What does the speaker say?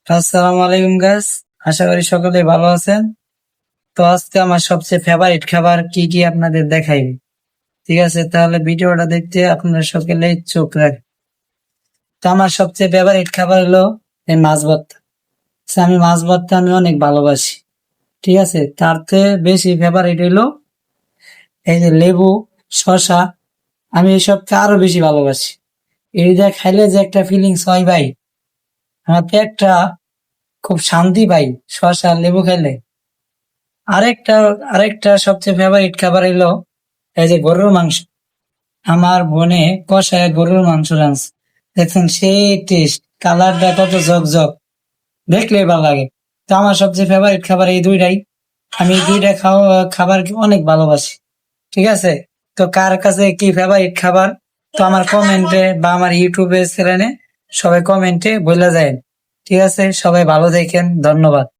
আসসালামু আলাইকুম গাইস, আশা করি সকলে ভালো আছেন। তো আজকে আমার সবচেয়ে ফেভারিট খাবার কি কি আপনাদের দেখাই। ঠিক আছে, তাহলে ভিডিওটা দেখতে আপনারা সকলেই চোখ রাখেন। তো আমার সবচেয়ে ফেভারিট খাবার হলো এই মাছ ভর্তা। আমি মাছ ভর্তা আমি অনেক ভালোবাসি। ঠিক আছে, তার চেয়ে বেশি ফেভারিট হইলো এই যে লেবু, শসা। আমি এইসবকে আরো বেশি ভালোবাসি। এই যে খাইলে যে একটা ফিলিংস হয় ভাই, আমার পেটটা খুব শান্তি পাই শসা লেবু খাইলে। আরেকটা আরেকটা সবচেয়ে ফেভারিট খাবার হলো এই যে গরুর মাংস। আমার বোনে কষায় গরুর মাংস রাঁধছে, দেখছেন সেই টেস্ট, কালারটা কত ঝকঝক, দেখলেই ভালো লাগে। তো আমার সবচেয়ে ফেভারিট খাবার এই দুইটাই। আমি এই দুইটা খাবার অনেক ভালোবাসি। ঠিক আছে, তো কার কাছে কি ফেভারিট খাবার, তো আমার কমেন্টে বা আমার ইউটিউবে চ্যানেলে সবাই কমেন্টে বলে যায়। ঠিক আছে, সবাই ভালো থাকেন, ধন্যবাদ।